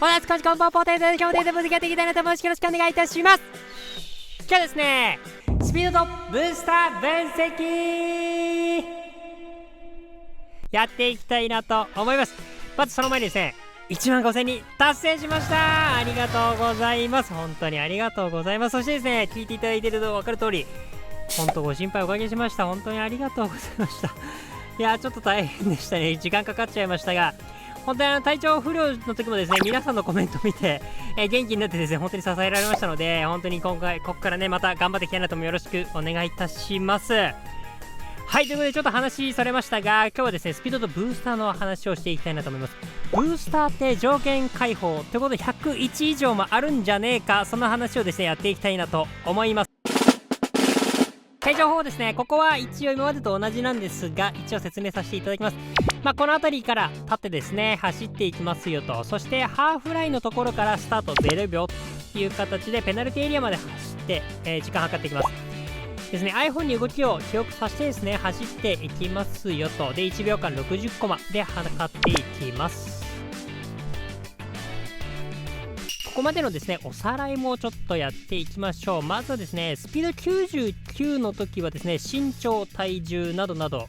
おなつこんちこんぽんぽんてんてん今日でぶつけていきたいなと思います。よろしくお願いいたします。今日はですね、スピードとブースター分析やっていきたいなと思います。まずその前にですね、15000人達成しました。ありがとうございます。本当にありがとうございます。そしてですね、聞いていただいていると分かる通り、本当ご心配おかけしました。本当にありがとうございました。いやー、ちょっと大変でしたね。時間かかっちゃいましたが、本当に体調不良の時もですね、皆さんのコメント見て、元気になってですね、本当に支えられましたので、本当に今回ここからね、また頑張っていきたいなともよろしくお願いいたします。はい、ということでちょっと話それましたが、今日はですね、スピードとブースターの話をしていきたいなと思います。ブースターって上限解放ということで101以上もあるんじゃねえか、その話をですね、やっていきたいなと思います。会場法ですね、ここは一応今までと同じなんですが、一応説明させていただきます。この辺りから立ってですね、走っていきますよと。そしてハーフラインのところからスタート0秒という形でペナルティエリアまで走って、時間計っていきますですね。 iPhone に動きを記憶させてですね、走っていきますよと。で1秒間60コマで測っていきます。ここまでのですね、おさらいもちょっとやっていきましょう。まずはですね、スピード99の時はですね、身長、体重などなど、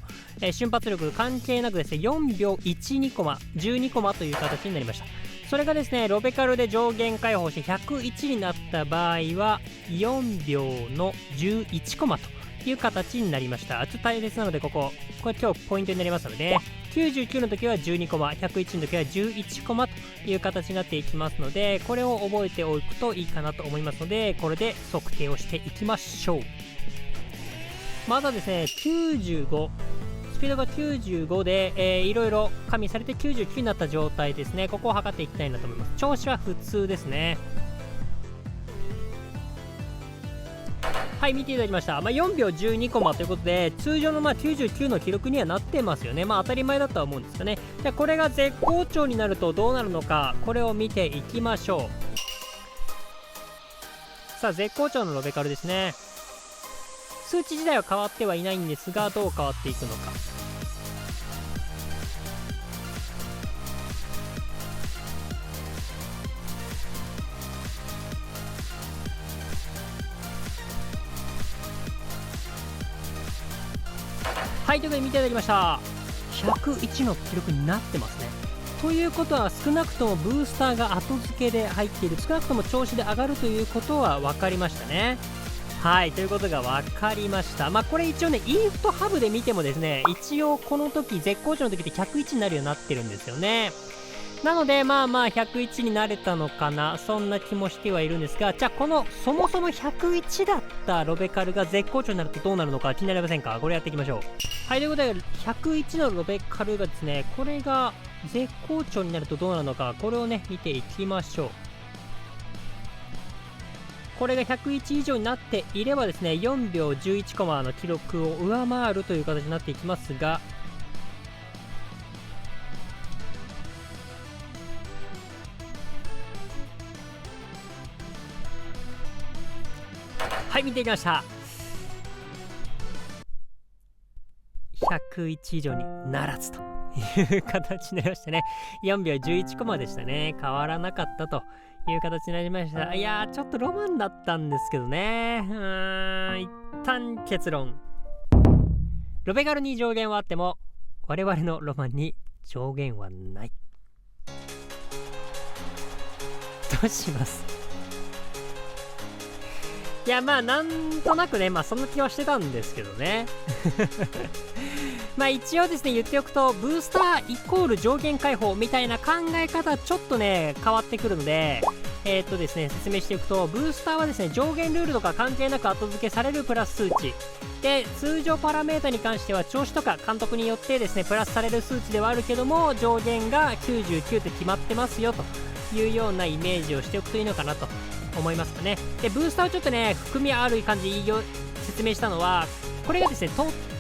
瞬発力関係なくですね、4秒12コマ、12コマという形になりました。それがですね、ロベカルで上限解放して101になった場合は、4秒の11コマという形になりました。ちょっと大切なので、これ今日ポイントになりますので、99の時は12コマ、101の時は11コマという形になっていきますので、これを覚えておくといいかなと思いますので、これで測定をしていきましょう。まずはですね、95、スピードが95で、いろいろ加味されて99になった状態ですね。ここを測っていきたいなと思います。調子は普通ですね。はい、見ていただきました。4秒12コマということで、通常の99の記録にはなってますよね。当たり前だとは思うんですよね。じゃあこれが絶好調になるとどうなるのか、これを見ていきましょう。さあ、絶好調のロベカルですね。数値自体は変わってはいないんですが、どう変わっていくのか。はい、ということで見ていただきました。101の記録になってますね。ということは、少なくともブースターが後付けで入っている、少なくとも調子で上がるということは分かりましたね。はい、ということが分かりました。これ一応ね、インフとハブで見てもですね、一応この時、絶好調の時って101になるようになってるんですよね。なので、101になれたのかな、そんな気もしてはいるんですが、じゃあそもそも101だったロベカルが絶好調になるとどうなるのか気になりませんか？これやっていきましょう。はい、ということで、101のロベカルがですね、これが絶好調になるとどうなるのか、これをね、見ていきましょう。これが101以上になっていればですね、4秒11コマの記録を上回るという形になっていきますが、はい、見ていきました。101以上にならずという形になりましたね。4秒11コマでしたね。変わらなかったという形になりました。いやー、ちょっとロマンだったんですけどね。一旦結論。ロベカルに上限はあっても、我々のロマンに上限はない。どうします？いや、なんとなくね、そんな気はしてたんですけどね。一応ですね、言っておくと、ブースターイコール上限解放みたいな考え方、ちょっとね、変わってくるので、ですね、説明していくと、ブースターはですね、上限ルールとか関係なく後付けされるプラス数値。で、通常パラメータに関しては、調子とか監督によってですね、プラスされる数値ではあるけども、上限が99って決まってますよ、というようなイメージをしておくといいのかなと思いますかね。で、ブースターをちょっとね、含みある感じで説明したのは、これがですね、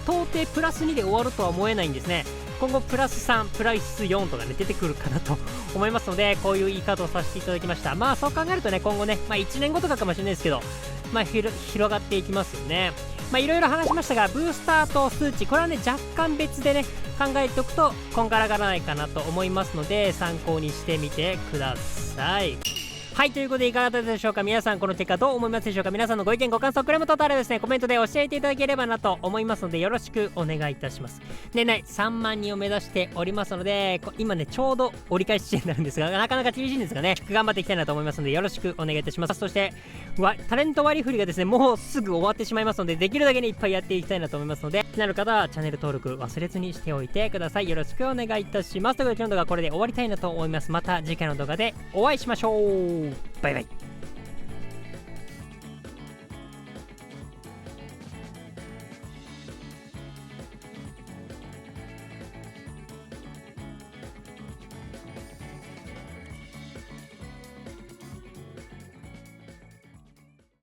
到底プラス2で終わるとは思えないんですね。今後プラス3、プラス4とかね、出てくるかなと思いますので、こういう言い方をさせていただきました。そう考えるとね、今後ね、1年後とかかもしれないですけど、広がっていきますよね。いろいろ話しましたが、ブースターと数値、これはね若干別でね考えておくとこんがらがらないかなと思いますので、参考にしてみてください。はい、ということでいかがだったでしょうか。皆さんこの結果どう思いますでしょうか。皆さんのご意見ご感想くれもとあればですね、コメントで教えていただければなと思いますので、よろしくお願いいたします。年内3万人を目指しておりますので、今ねちょうど折り返し地点になるんですが、なかなか厳しいんですがね、頑張っていきたいなと思いますので、よろしくお願いいたします。そしてタレント割り振りがですねもうすぐ終わってしまいますので、できるだけねいっぱいやっていきたいなと思いますので、気になる方はチャンネル登録忘れずにしておいてください。よろしくお願いいたします。ということで今日の動画はこれで終わりたいなと思います。また次回の動画でお会いしましょう。バイバイ。